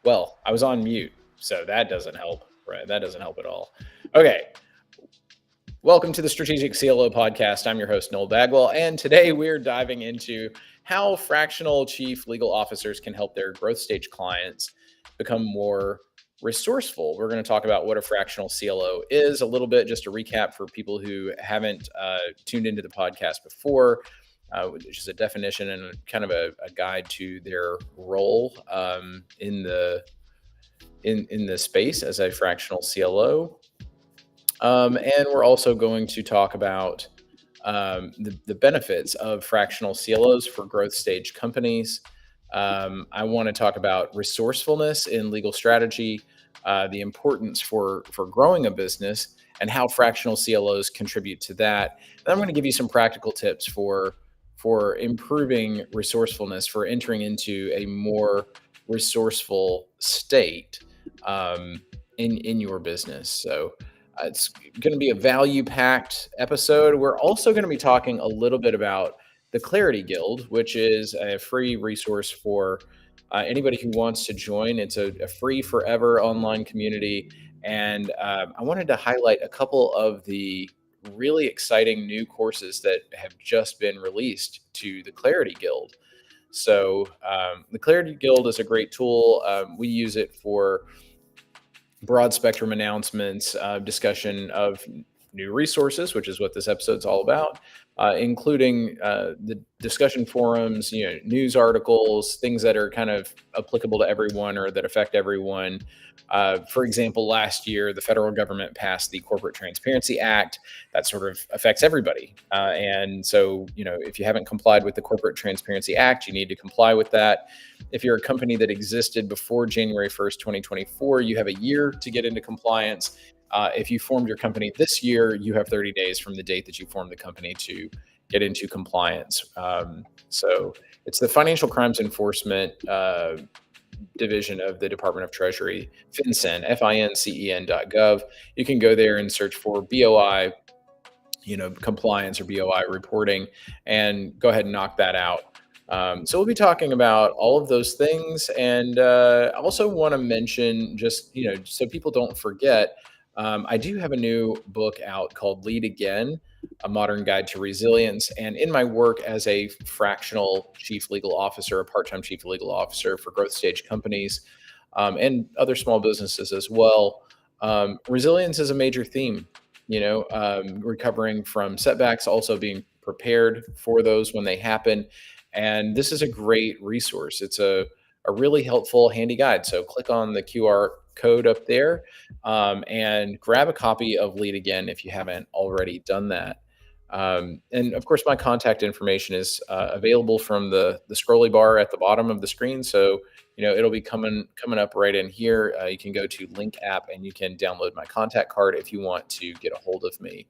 Well, I was on mute, so that doesn't help, right? That doesn't help at all. Okay. Welcome to the Strategic CLO Podcast. I'm your host, Noel Bagwell, and today we're diving into how fractional chief legal officers can help their growth stage clients become more resourceful. We're going to talk about what a fractional CLO is a little bit, just a recap for people who haven't tuned into the podcast before, which is a definition and kind of a guide to their role in the space as a fractional CLO. And we're also going to talk about the benefits of fractional CLOs for growth stage companies. I want to talk about resourcefulness in legal strategy, the importance for growing a business, and how fractional CLOs contribute to that. And I'm going to give you some practical tips for improving resourcefulness, for entering into a more resourceful state in your business. So it's going to be a value-packed episode. We're also going to be talking a little bit about the Clarity Guild, which is a free resource for anybody who wants to join. It's a free forever online community. And I wanted to highlight a couple of the really exciting new courses that have just been released to the Clarity Guild. So the Clarity Guild is a great tool. We use it for broad spectrum announcements, discussion of new resources, which is what this episode's all about, including the discussion forums, news articles, things that are kind of applicable to everyone or that affect everyone. For example, last year, the federal government passed the Corporate Transparency Act. That sort of affects everybody. And so, if you haven't complied with the Corporate Transparency Act, you need to comply with that. If you're a company that existed before January 1st, 2024, you have a year to get into compliance. If you formed your company this year, you have 30 days from the date that you formed the company to get into compliance. So it's the Financial Crimes Enforcement Division of the Department of Treasury, FinCEN, FINCEN.gov. You can go there and search for BOI, compliance or BOI reporting, and go ahead and knock that out. So we'll be talking about all of those things. And I also want to mention, just, so people don't forget, I do have a new book out called Lead Again, A Modern Guide to Resilience. And in my work as a fractional chief legal officer, a part-time chief legal officer for growth stage companies and other small businesses as well, resilience is a major theme, recovering from setbacks, also being prepared for those when they happen. And this is a great resource. It's a really helpful, handy guide. So click on the QR code up there and grab a copy of Lead Again if you haven't already done that. And of course, my contact information is available from the scrolly bar at the bottom of the screen. So, it'll be coming up right in here. You can go to Link app and you can download my contact card if you want to get a hold of me.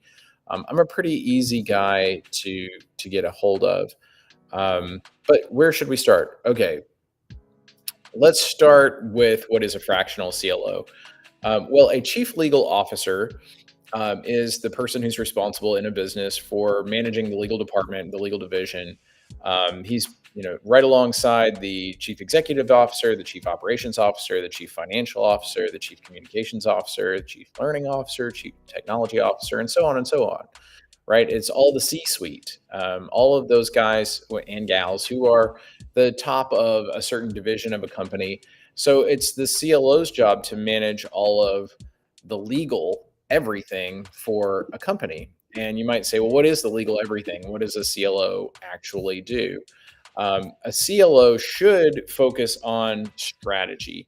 I'm a pretty easy guy to get a hold of. But where should we start? Okay. Let's start with what is a fractional CLO. Well, a chief legal officer is the person who's responsible in a business for managing the legal department, the legal division. He's right alongside the chief executive officer, the chief operations officer, the chief financial officer, the chief communications officer, the chief learning officer, chief technology officer, and so on and so on. Right? It's all the C-suite, all of those guys and gals who are the top of a certain division of a company. So it's the CLO's job to manage all of the legal everything for a company. And you might say, well, what is the legal everything? What does a CLO actually do? A CLO should focus on strategy.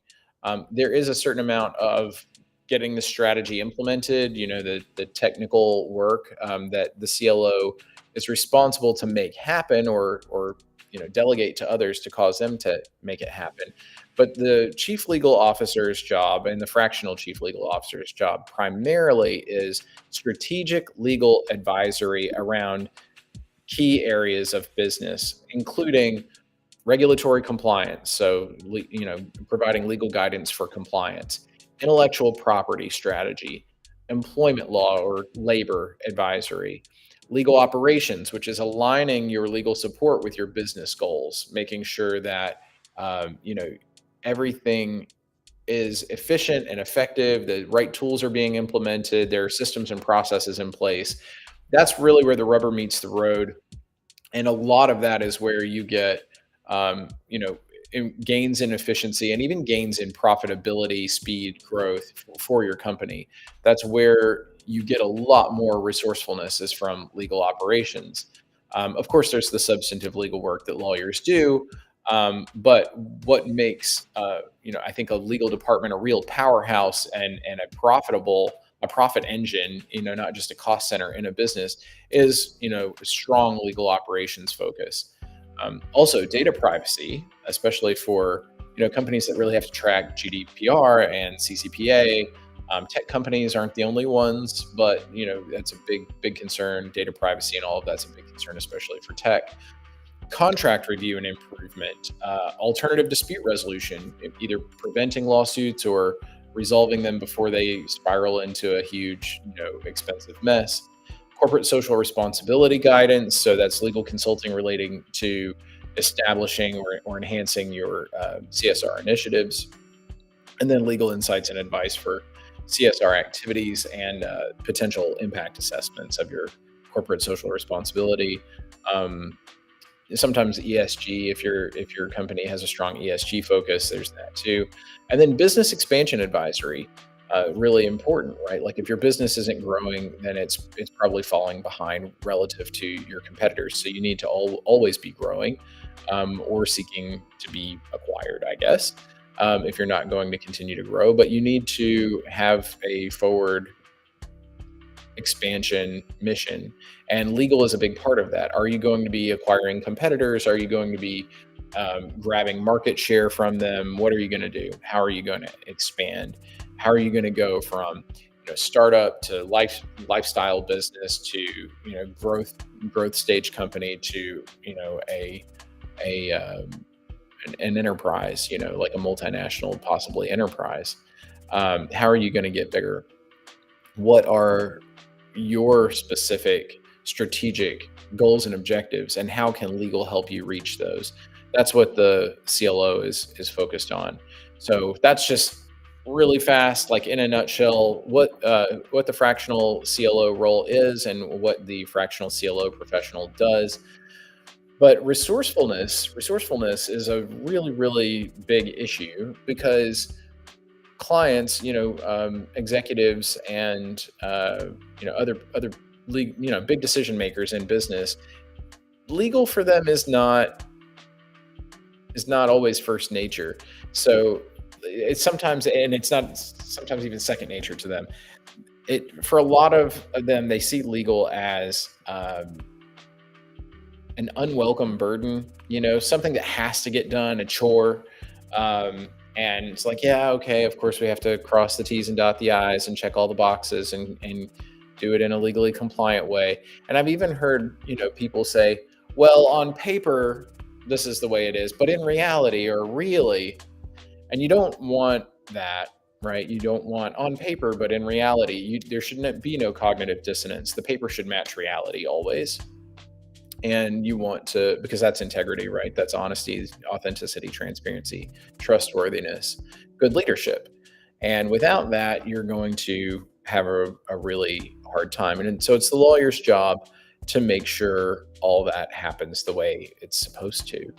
There is a certain amount of getting the strategy implemented, the technical work that the CLO is responsible to make happen or delegate to others to cause them to make it happen. But the chief legal officer's job and the fractional chief legal officer's job primarily is strategic legal advisory around key areas of business, including regulatory compliance. So, providing legal guidance for compliance, intellectual property strategy, employment law or labor advisory, legal operations, which is aligning your legal support with your business goals, making sure that everything is efficient and effective, the right tools are being implemented, there are systems and processes in place. That's really where the rubber meets the road. And a lot of that is where you get, you know, gains in efficiency and even gains in profitability, speed, growth for your company. That's where you get a lot more resourcefulness is from legal operations. Of course, there's the substantive legal work that lawyers do, but what makes, I think a legal department a real powerhouse and a profit engine, not just a cost center in a business, is a strong legal operations focus. Also, data privacy, especially for companies that really have to track GDPR and CCPA. Tech companies aren't the only ones, but that's a big concern. Data privacy and all of that's a big concern, especially for tech. Contract review and improvement, alternative dispute resolution, either preventing lawsuits or resolving them before they spiral into a huge, expensive mess. Corporate social responsibility guidance, so that's legal consulting relating to establishing or enhancing your CSR initiatives. And then legal insights and advice for CSR activities and potential impact assessments of your corporate social responsibility. Sometimes ESG, if your company has a strong ESG focus, there's that too. And then business expansion advisory, really important, right? Like if your business isn't growing, then it's probably falling behind relative to your competitors. So you need to always be growing, or seeking to be acquired, I guess, if you're not going to continue to grow. But you need to have a forward expansion mission, and legal is a big part of that. Are you going to be acquiring competitors? Are you going to be grabbing market share from them? What are you going to do? How are you going to expand? How are you going to go from startup to lifestyle business to growth stage company to an enterprise, like a multinational, possibly enterprise? How are you going to get bigger? What are your specific strategic goals and objectives, and how can legal help you reach those? That's what the CLO is focused on. So that's just really fast, like in a nutshell, what the fractional CLO role is and what the fractional CLO professional does. But resourcefulness is a really, really big issue because clients, executives and other big decision makers in business, legal for them is not always first nature. So it's sometimes even second nature to them. For a lot of them, they see legal as an unwelcome burden, something that has to get done, a chore. And it's like, yeah, okay, of course we have to cross the T's and dot the I's and check all the boxes and do it in a legally compliant way. And I've even heard, people say, well, on paper, this is the way it is, but in reality or really, and you don't want that, right? You don't want on paper, but in reality, there shouldn't be no cognitive dissonance. The paper should match reality always. And you want to, because that's integrity, right? That's honesty, authenticity, transparency, trustworthiness, good leadership. And without that, you're going to have a really hard time. And so it's the lawyer's job to make sure all that happens the way it's supposed to.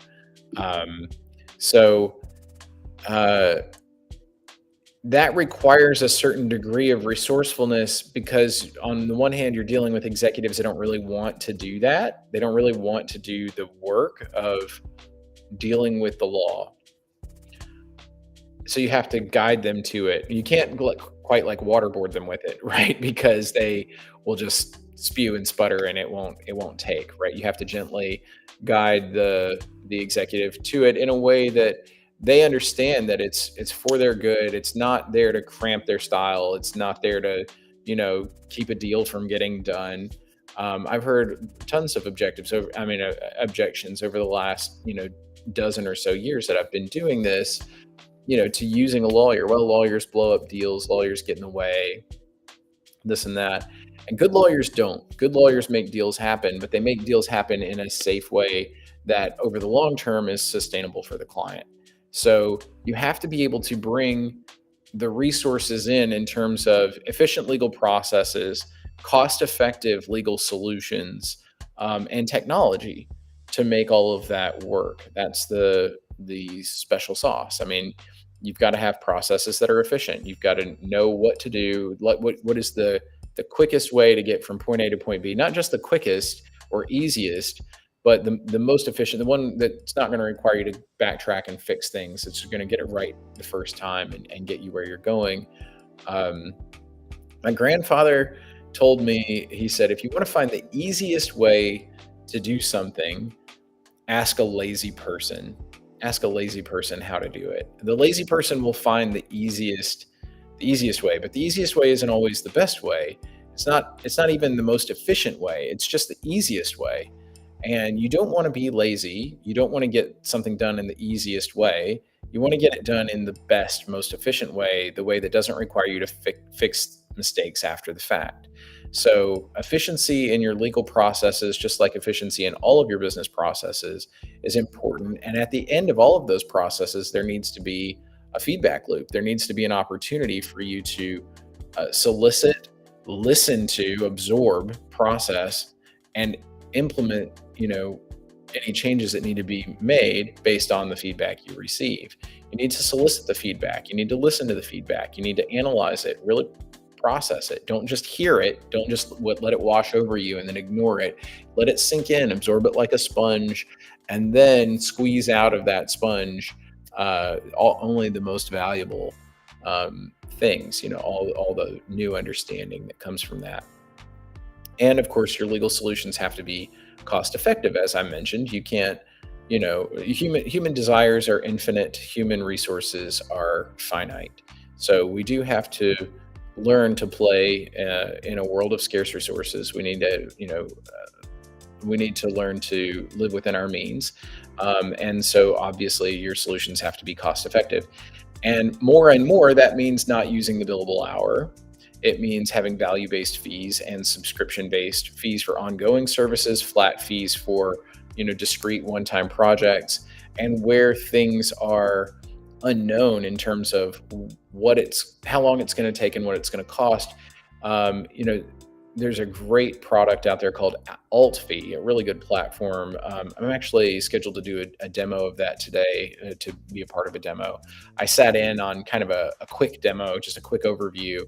That requires a certain degree of resourcefulness because on the one hand, you're dealing with executives that don't really want to do that. They don't really want to do the work of dealing with the law. So you have to guide them to it. You can't quite like waterboard them with it, right? Because they will just spew and sputter and it won't take, right? You have to gently guide the executive to it in a way that they understand that it's for their good. It's not there to cramp their style. It's not there to, keep a deal from getting done. I've heard tons of objections over the last, dozen or so years that I've been doing this, to using a lawyer. Well, lawyers blow up deals, lawyers get in the way, this and that. And good lawyers don't. Good lawyers make deals happen, but they make deals happen in a safe way that over the long term is sustainable for the client. So you have to be able to bring the resources in terms of efficient legal processes, cost-effective legal solutions, and technology to make all of that work. That's the special sauce. I mean, you've got to have processes that are efficient. You've got to know what to do. What is the quickest way to get from point A to point B? Not just the quickest or easiest, but the most efficient, the one that's not going to require you to backtrack and fix things. It's going to get it right the first time and get you where you're going. Um, my grandfather told me, he said, if you want to find the easiest way to do something, ask a lazy person. Ask a lazy person how to do it. The lazy person will find the easiest way, but the easiest way isn't always the best way. It's not even the most efficient way. It's just the easiest way. And you don't want to be lazy. You don't want to get something done in the easiest way. You want to get it done in the best, most efficient way, the way that doesn't require you to fix mistakes after the fact. So efficiency in your legal processes, just like efficiency in all of your business processes, is important. And at the end of all of those processes, there needs to be a feedback loop. There needs to be an opportunity for you to solicit, listen to, absorb, process, and implement, any changes that need to be made based on the feedback you receive. You need to solicit the feedback. You need to listen to the feedback. You need to analyze it, really process it. Don't just hear it. Don't just let it wash over you and then ignore it. Let it sink in, absorb it like a sponge, and then squeeze out of that sponge only the most valuable things, all the new understanding that comes from that. And of course, your legal solutions have to be cost effective. As I mentioned, you can't, human desires are infinite, human resources are finite. So we do have to learn to play in a world of scarce resources. We need to learn to live within our means. And so obviously your solutions have to be cost effective. And more, that means not using the billable hour. It means having value-based fees and subscription-based fees for ongoing services, flat fees for, discrete one-time projects, and where things are unknown in terms of how long it's going to take and what it's going to cost. There's a great product out there called AltFee, a really good platform. I'm actually scheduled to do a demo of that today, to be a part of a demo. I sat in on kind of a quick demo, just a quick overview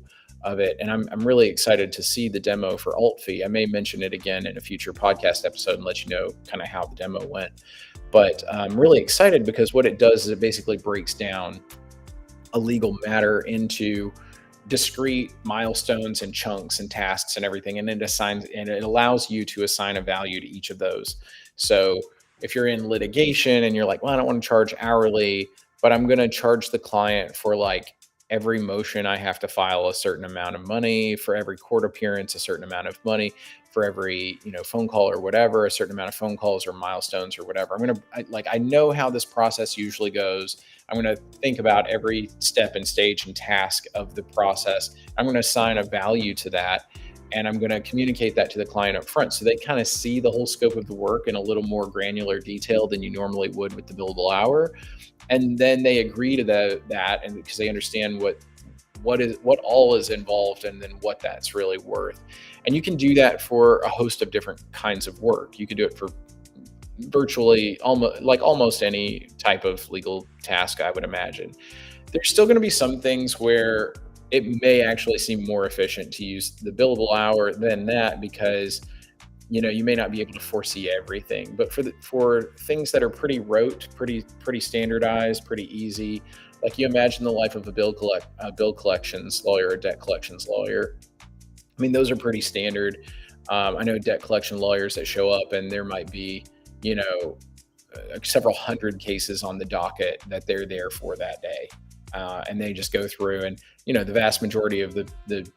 of it. And I'm really excited to see the demo for AltFee. I may mention it again in a future podcast episode and let you know kind of how the demo went. But I'm really excited because what it does is it basically breaks down a legal matter into discrete milestones and chunks and tasks and everything. And it allows you to assign a value to each of those. So if you're in litigation and you're like, well, I don't want to charge hourly, but I'm going to charge the client for every motion I have to file a certain amount of money, for every court appearance, a certain amount of money, for every, phone call or whatever, a certain amount of phone calls or milestones or whatever. I know how this process usually goes. I'm going to think about every step and stage and task of the process. I'm going to assign a value to that, and I'm going to communicate that to the client up front so they kind of see the whole scope of the work in a little more granular detail than you normally would with the billable hour. And then they agree to that, and because they understand what all is involved and then what that's really worth. And you can do that for a host of different kinds of work. You can do it for virtually almost any type of legal task, I would imagine. There's still going to be some things where it may actually seem more efficient to use the billable hour than that, because you may not be able to foresee everything. But for things that are pretty rote, pretty standardized, pretty easy, like you imagine the life of a bill collections lawyer, a debt collections lawyer. I mean, those are pretty standard. I know debt collection lawyers that show up, and there might be several hundred cases on the docket that they're there for that day, and they just go through, and the vast majority of the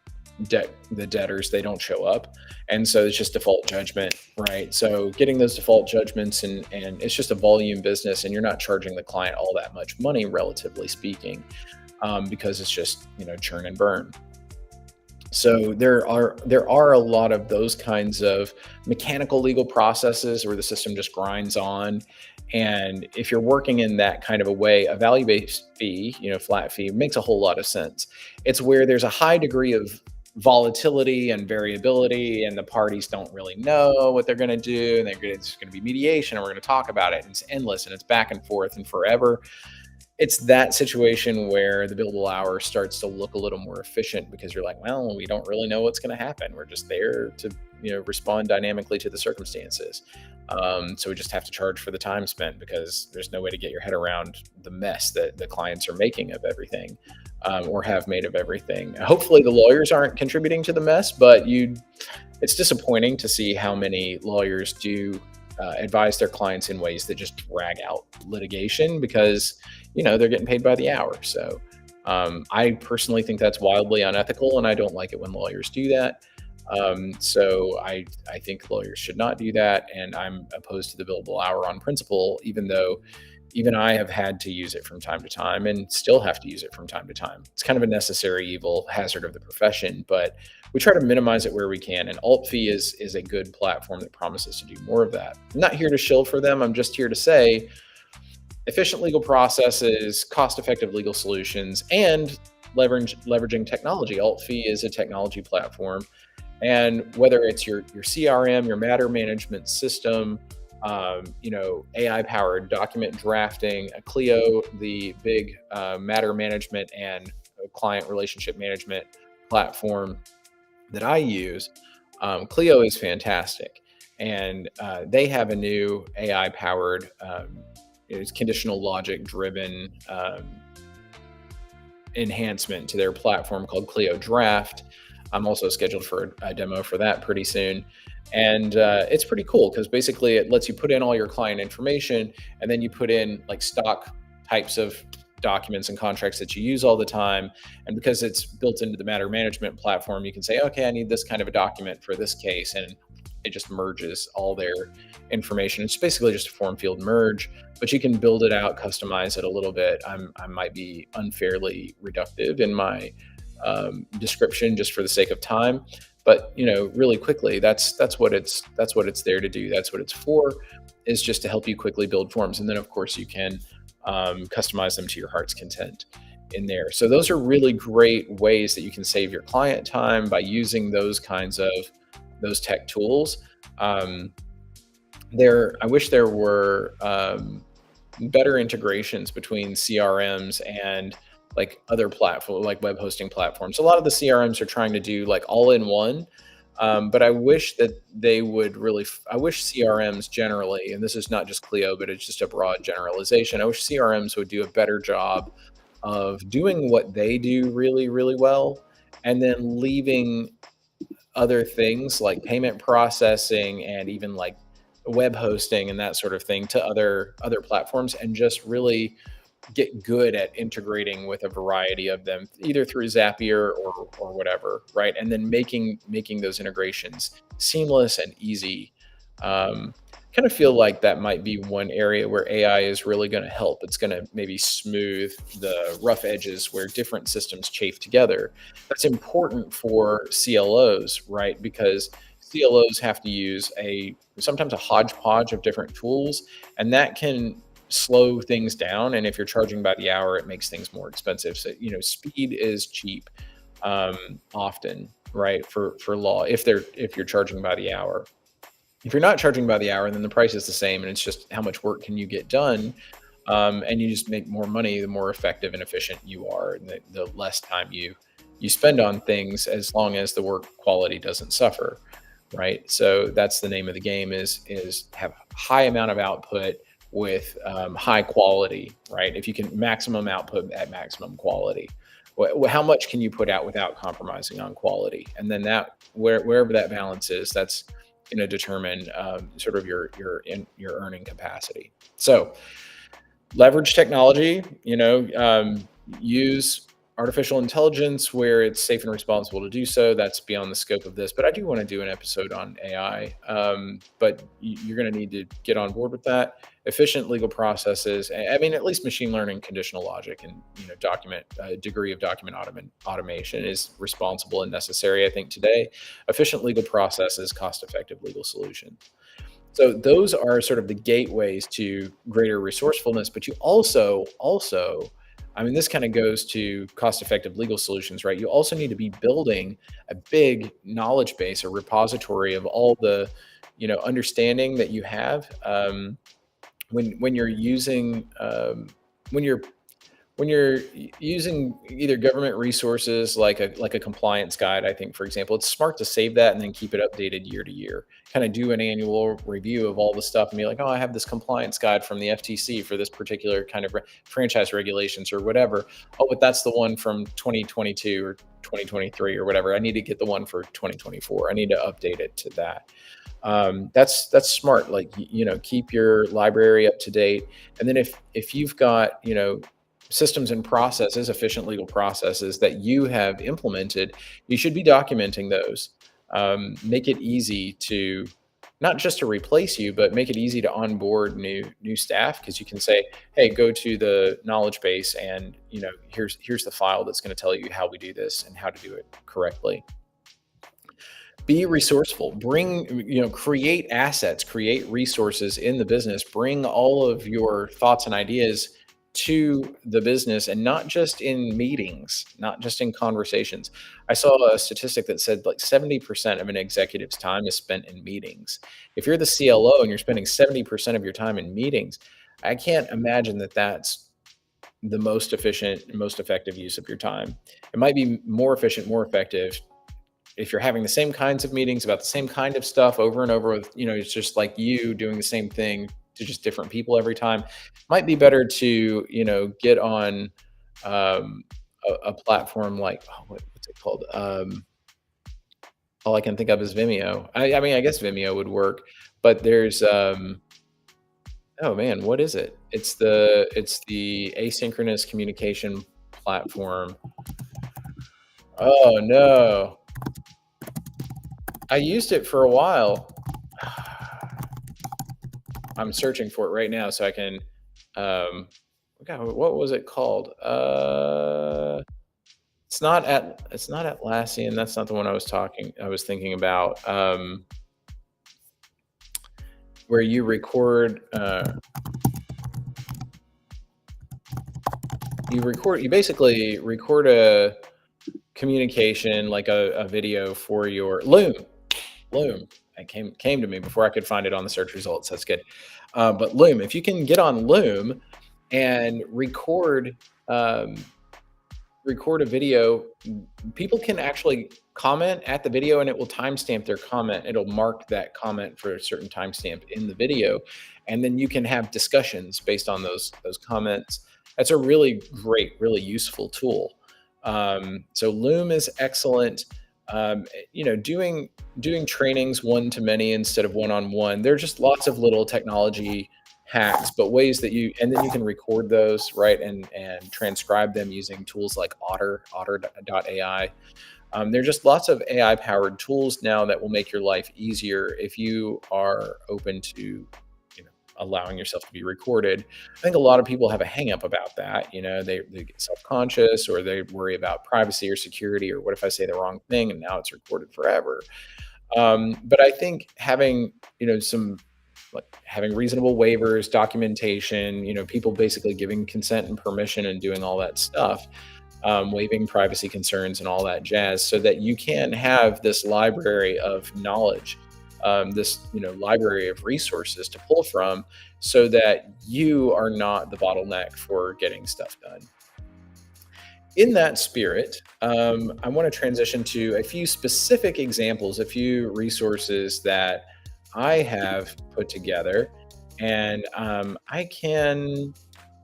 debtors, they don't show up, and so it's just default judgment, right? So getting those default judgments, and it's just a volume business, and you're not charging the client all that much money, relatively speaking, because it's just churn and burn. So there are a lot of those kinds of mechanical legal processes where the system just grinds on. And if you're working in that kind of a way, a value-based fee, flat fee makes a whole lot of sense. It's where there's a high degree of volatility and variability, and the parties don't really know what they're going to do. And it's going to be mediation, and we're going to talk about it. And it's endless, and it's back and forth and forever. It's that situation where the billable hour starts to look a little more efficient, because you're like, well, we don't really know what's going to happen. We're just there to, respond dynamically to the circumstances. So we just have to charge for the time spent, because there's no way to get your head around the mess that the clients are making of everything, or have made of everything. Hopefully the lawyers aren't contributing to the mess, but it's disappointing to see how many lawyers do advise their clients in ways that just drag out litigation, because they're getting paid by the hour. So I personally think that's wildly unethical, and I don't like it when lawyers do that. So I think lawyers should not do that, and I'm opposed to the billable hour on principle, even though even I have had to use it from time to time, and still have to use it from time to time. It's kind of a necessary evil, hazard of the profession, but we try to minimize it where we can. And AltFee is a good platform that promises to do more of that. I'm not here to shill for them. I'm just here to say efficient legal processes, cost-effective legal solutions, and leveraging technology. AltFee is a technology platform. And whether it's your CRM, your matter management system, AI-powered document drafting, a CLO, the big matter management and client relationship management platform that I use, CLO is fantastic. And they have a new AI-powered, it's conditional logic-driven enhancement to their platform called CLO Draft. I'm also scheduled for a demo for that pretty soon. And it's pretty cool, because basically it lets you put in all your client information, and then you put in like stock types of documents and contracts that you use all the time. And because it's built into the matter management platform, you can say, okay, I need this kind of a document for this case. And it just merges all their information. It's basically just a form field merge, but you can build it out, customize it a little bit. I might be unfairly reductive in my description just for the sake of time, but really quickly, that's what it's there to do. That's what it's for, is just to help you quickly build forms. And then of course you can customize them to your heart's content in there. So those are really great ways that you can save your client time by using those kinds of those tech tools. I wish there were better integrations between CRMs and like other platforms, like web hosting platforms. A lot of the CRMs are trying to do like all in one, but I wish that they would I wish CRMs generally, and this is not just CLO, but it's just a broad generalization. I wish CRMs would do a better job of doing what they do really, really well, and then leaving other things like payment processing and even like web hosting and that sort of thing to other platforms, and just really get good at integrating with a variety of them, either through Zapier or whatever, right? And then making those integrations seamless and easy. Kind of feel like that might be one area where AI is really going to help. It's going to maybe smooth the rough edges where different systems chafe together. That's important for CLOs, right? Because CLOs have to use sometimes a hodgepodge of different tools, and that can slow things down. And if you're charging by the hour, it makes things more expensive. So, speed is cheap, often, right? For law, if you're charging by the hour. If you're not charging by the hour, then the price is the same, and it's just how much work can you get done, and you just make more money the more effective and efficient you are, and the less time you spend on things, as long as the work quality doesn't suffer, right? So that's the name of the game: is have high amount of output with high quality, right? If you can maximum output at maximum quality, how much can you put out without compromising on quality? And then wherever that balance is, that's going to determine sort of your earning capacity. So leverage technology, use artificial intelligence where it's safe and responsible to do so. That's beyond the scope of this, but I do want to do an episode on AI. But you're going to need to get on board with that. Efficient legal processes. I mean, at least machine learning, conditional logic, and document degree of document automation is responsible and necessary. I think today, efficient legal processes, cost-effective legal solutions. So those are sort of the gateways to greater resourcefulness. But you also, I mean, this kind of goes to cost-effective legal solutions, right? You also need to be building a big knowledge base, a repository of all the, understanding that you have when you're using when you're using either government resources like a compliance guide. I think, for example, it's smart to save that and then keep it updated year to year. Kind of do an annual review of all the stuff and be like, oh, I have this compliance guide from the FTC for this particular kind of franchise regulations or whatever. Oh, but that's the one from 2022 or 2023 or whatever. I need to get the one for 2024. I need to update it to that. That's smart. Like, keep your library up to date. And then if you've got, systems and processes, efficient legal processes that you have implemented, you should be documenting those. Make it easy to not just to replace you, but make it easy to onboard new staff, because you can say, hey, go to the knowledge base and here's the file that's going to tell you how we do this and how to do it correctly. Be resourceful. Create assets, create resources in the business. Bring all of your thoughts and ideas to the business, and not just in meetings, not just in conversations. I saw a statistic that said like 70% of an executive's time is spent in meetings. If you're the CLO and you're spending 70% of your time in meetings, I can't imagine that that's the most efficient and most effective use of your time. It might be more efficient, more effective if you're having the same kinds of meetings about the same kind of stuff over and over with, it's just like you doing the same thing to just different people every time. Might be better to, get on a platform like, what's it called? All I can think of is Vimeo. I mean, I guess Vimeo would work, but there's, oh man, what is it? It's the asynchronous communication platform. Oh no. I used it for a while. I'm searching for it right now so I can, God, what was it called? It's not Atlassian. That's not the one I was thinking about. Where you record, you basically record a communication, like a video for your Loom. It came to me before I could find it on the search results. That's good. But Loom, if you can get on Loom and record a video, people can actually comment at the video, and it will timestamp their comment. It'll mark that comment for a certain timestamp in the video, and then you can have discussions based on those comments. That's a really great, really useful tool. So Loom is excellent. Doing trainings one-to-many instead of one-on-one. There are just lots of little technology hacks, but ways that and then you can record those, right, and transcribe them using tools like Otter.ai. There are just lots of AI-powered tools now that will make your life easier if you are open to allowing yourself to be recorded. I think a lot of people have a hang up about that. They get self-conscious, or they worry about privacy or security, or what if I say the wrong thing and now it's recorded forever. But I think having, having reasonable waivers, documentation, people basically giving consent and permission and doing all that stuff, waiving privacy concerns and all that jazz, so that you can have this library of knowledge, this library of resources to pull from, so that you are not the bottleneck for getting stuff done. In that spirit, I want to transition to a few specific examples, a few resources that I have put together, and I can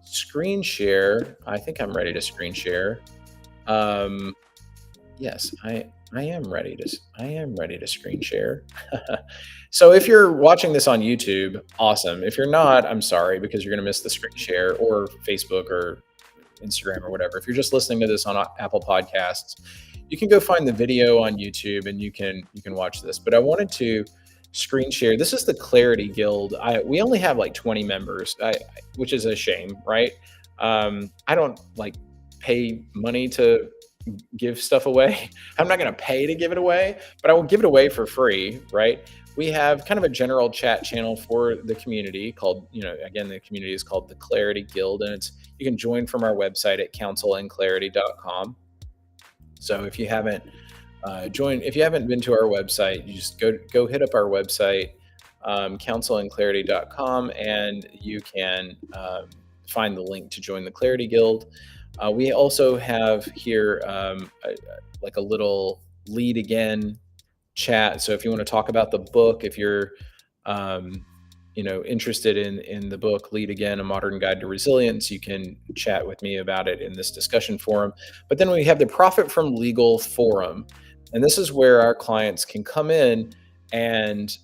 screen share. I think I'm ready to screen share. Yes, I am ready to screen share. So if you're watching this on YouTube, awesome. If you're not, I'm sorry, because you're going to miss the screen share, or Facebook, or Instagram or whatever. If you're just listening to this on Apple Podcasts, you can go find the video on YouTube and you can watch this. But I wanted to screen share. This is the Clarity Guild. We only have like 20 members, which is a shame, right? I don't like pay money to give stuff away. I'm not going to pay to give it away, but I will give it away for free, right? We have kind of a general chat channel for the community called, again, the community is called the Clarity Guild, and you can join from our website at counselandclarity.com. So if you haven't if you haven't been to our website, you just go hit up our website, counselandclarity.com, and you can find the link to join the Clarity Guild. We also have here like a little lead again chat. So if you want to talk about the book, if you're interested in the book Lead Again, A Modern Guide to Resilience, you can chat with me about it in this discussion forum. But then we have the Profit from Legal forum, and this is where our clients can come in and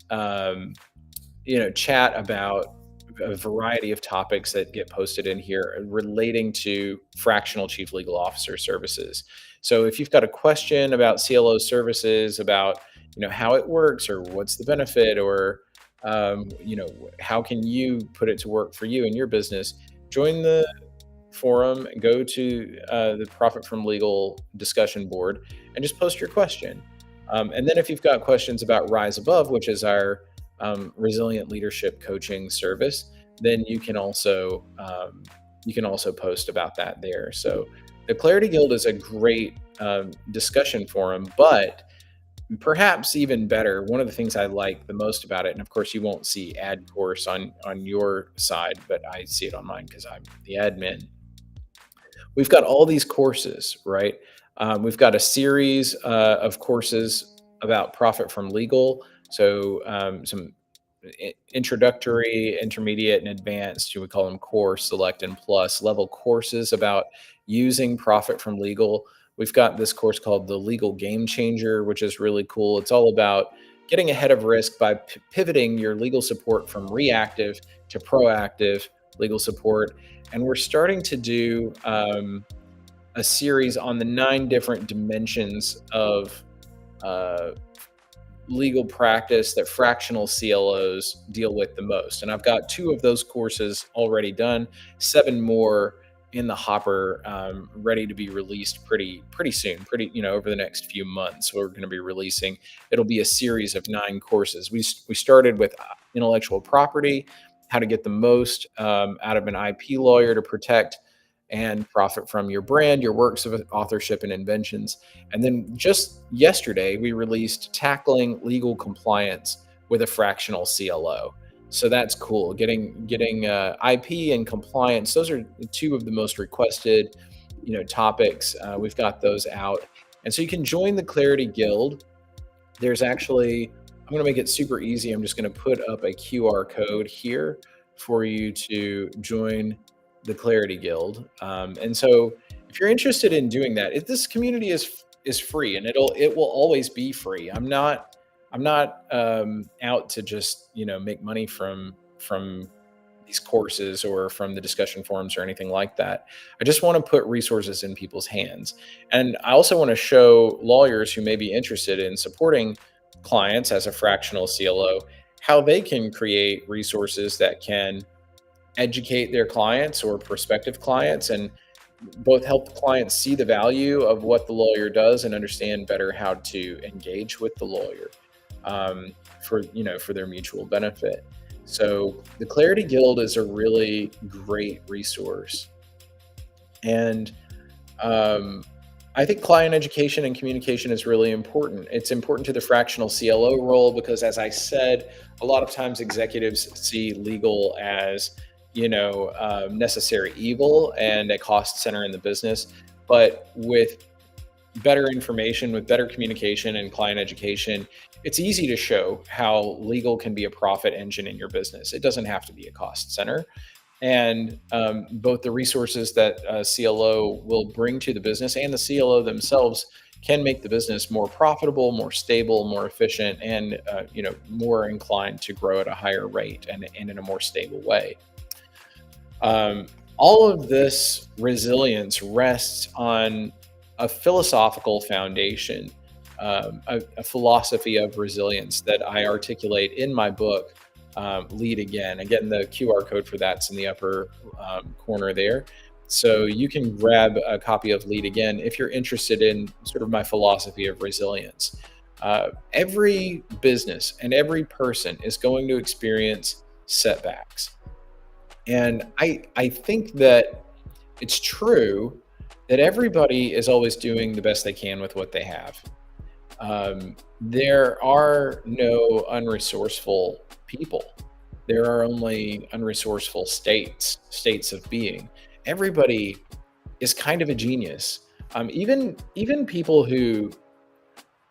chat about a variety of topics that get posted in here relating to fractional chief legal officer services. So if you've got a question about CLO services, about how it works, or what's the benefit, or how can you put it to work for you in your business, join the forum, go to the Profit from Legal discussion board, and just post your question. And then if you've got questions about Rise Above, which is our resilient leadership coaching service, then you can also post about that there. So the Clarity Guild is a great discussion forum, but perhaps even better, one of the things I like the most about it, and of course you won't see ad course on your side, but I see it on mine because I'm the admin. We've got all these courses, right? We've got a series of courses about profit from legal. So some introductory, intermediate, and advanced, you would call them core, select, and plus level courses about using profit from legal. We've got this course called the Legal Game Changer, which is really cool. It's all about getting ahead of risk by pivoting your legal support from reactive to proactive legal support. And we're starting to do a series on the 9 different dimensions of legal practice that fractional CLOs deal with the most. And I've got 2 of those courses already done, 7 more in the hopper, ready to be released pretty soon, over the next few months. We're going to be releasing, it'll be a series of 9 courses. We started with intellectual property, how to get the most out of an IP lawyer to protect and profit from your brand, your works of authorship and inventions. And then just yesterday, we released Tackling Legal Compliance with a Fractional CLO. So that's cool. Getting IP and compliance. Those are 2 of the most requested, topics. We've got those out. And so you can join the Clarity Guild. There's actually, I'm going to make it super easy. I'm just going to put up a QR code here for you to join the Clarity Guild. And so if you're interested in doing that, this community is free, and it will always be free. I'm not out to just, make money from these courses or from the discussion forums or anything like that. I just want to put resources in people's hands. And I also want to show lawyers who may be interested in supporting clients as a fractional CLO, how they can create resources that can educate their clients or prospective clients, and both help the clients see the value of what the lawyer does and understand better how to engage with the lawyer for their mutual benefit. So the Clarity Guild is a really great resource. And I think client education and communication is really important. It's important to the fractional CLO role because, as I said, a lot of times executives see legal as necessary evil and a cost center in the business. But with better information, with better communication and client education, it's easy to show how legal can be a profit engine in your business. It doesn't have to be a cost center. And both the resources that a CLO will bring to the business and the CLO themselves can make the business more profitable, more stable, more efficient, and more inclined to grow at a higher rate and in a more stable way. all of this resilience rests on a philosophical foundation, a philosophy of resilience that I articulate in my book, Lead Again. Again, the QR code for that's in the upper corner there. So you can grab a copy of Lead Again if you're interested in sort of my philosophy of resilience. Every business and every person is going to experience setbacks. And I think that it's true that everybody is always doing the best they can with what they have. There are no unresourceful people. There are only unresourceful states of being. Everybody is kind of a genius. Even people who,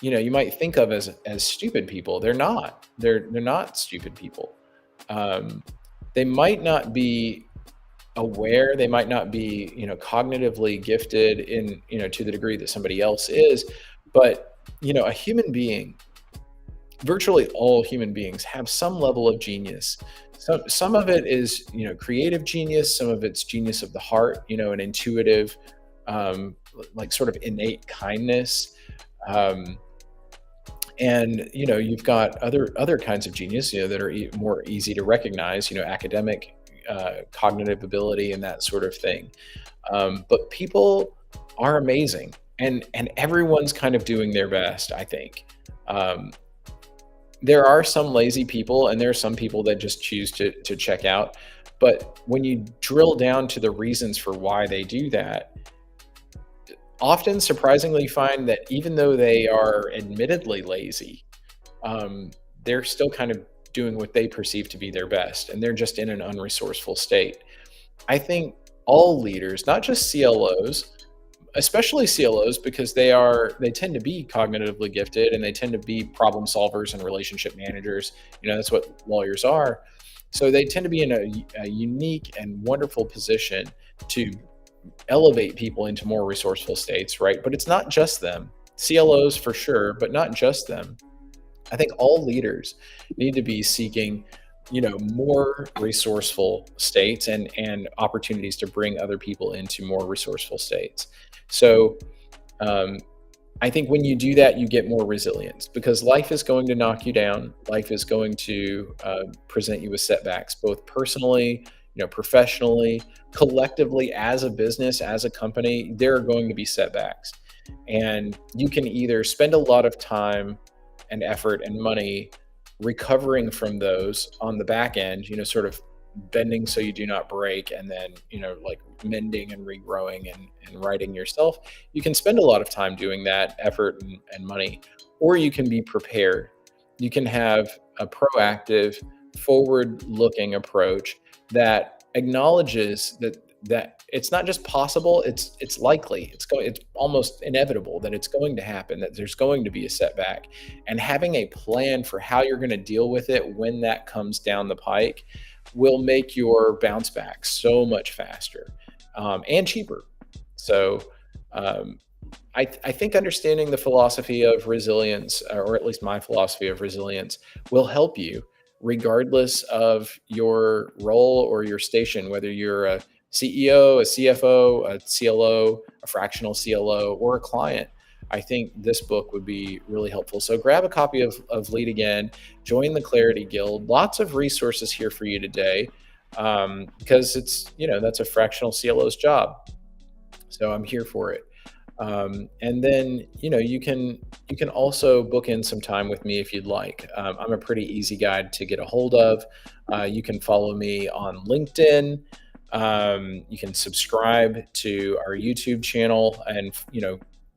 you might think of as stupid people, they're not. They're not stupid people. They might not be aware. They might not be, cognitively gifted in, to the degree that somebody else is. But, a human being, virtually all human beings have some level of genius. Some of it is, creative genius. Some of it's genius of the heart, an intuitive, like sort of innate kindness. And, you've got other kinds of genius, that are more easy to recognize, academic, cognitive ability and that sort of thing. But people are amazing, and everyone's kind of doing their best, I think. There are some lazy people, and there are some people that just choose to check out. But when you drill down to the reasons for why they do that, often surprisingly find that even though they are admittedly lazy, they're still kind of doing what they perceive to be their best, and they're just in an unresourceful state. I think all leaders, not just CLOs, especially CLOs, because they tend to be cognitively gifted and they tend to be problem solvers and relationship managers. That's what lawyers are. So they tend to be in a unique and wonderful position to elevate people into more resourceful states, right? But it's not just them. CLOs for sure, but not just them. I think all leaders need to be seeking, more resourceful states and opportunities to bring other people into more resourceful states. So I think when you do that, you get more resilience, because life is going to knock you down. Life is going to present you with setbacks, both personally, professionally, collectively, as a business, as a company. There are going to be setbacks, and you can either spend a lot of time and effort and money recovering from those on the back end, sort of bending so you do not break, and then, like mending and regrowing and righting yourself. You can spend a lot of time doing that effort and money, or you can be prepared. You can have a proactive, forward-looking approach that acknowledges that it's not just possible, it's likely, it's almost inevitable that it's going to happen, that there's going to be a setback, and having a plan for how you're going to deal with it when that comes down the pike will make your bounce back so much faster and cheaper. So I think understanding the philosophy of resilience, or at least my philosophy of resilience, will help you regardless of your role or your station, whether you're a CEO, a CFO, a CLO, a fractional CLO, or a client. I think this book would be really helpful. So grab a copy of Lead Again, join the Clarity Guild. Lots of resources here for you today, because it's, that's a fractional CLO's job. So I'm here for it. And then, you can also book in some time with me if you'd like. I'm a pretty easy guy to get a hold of. You can follow me on LinkedIn. You can subscribe to our YouTube channel and,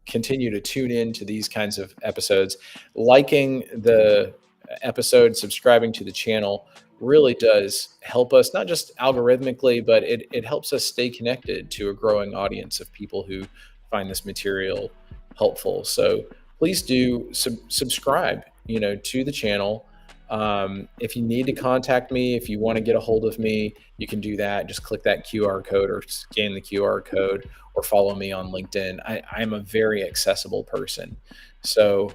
continue to tune in to these kinds of episodes. Liking the episode, subscribing to the channel really does help us, not just algorithmically, but it helps us stay connected to a growing audience of people who find this material helpful. So please do subscribe, to the channel. If you need to contact me, if you want to get a hold of me, you can do that. Just click that QR code or scan the QR code, or follow me on LinkedIn. I'm a very accessible person. So,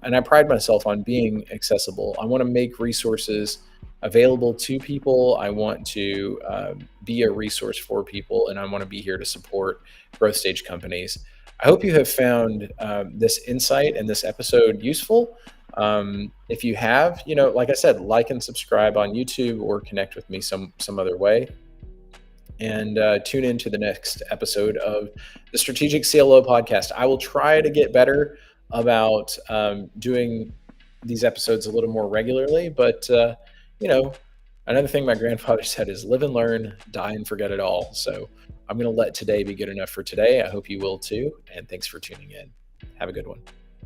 and I pride myself on being accessible. I want to make resources available to people. I want to be a resource for people, and I want to be here to support growth stage companies. I hope you have found this insight and this episode useful. If you have, like I said, like and subscribe on YouTube or connect with me some other way. And tune into the next episode of the Strategic CLO Podcast. I will try to get better about doing these episodes a little more regularly, but another thing my grandfather said is live and learn, die and forget it all. So I'm going to let today be good enough for today. I hope you will too. And thanks for tuning in. Have a good one.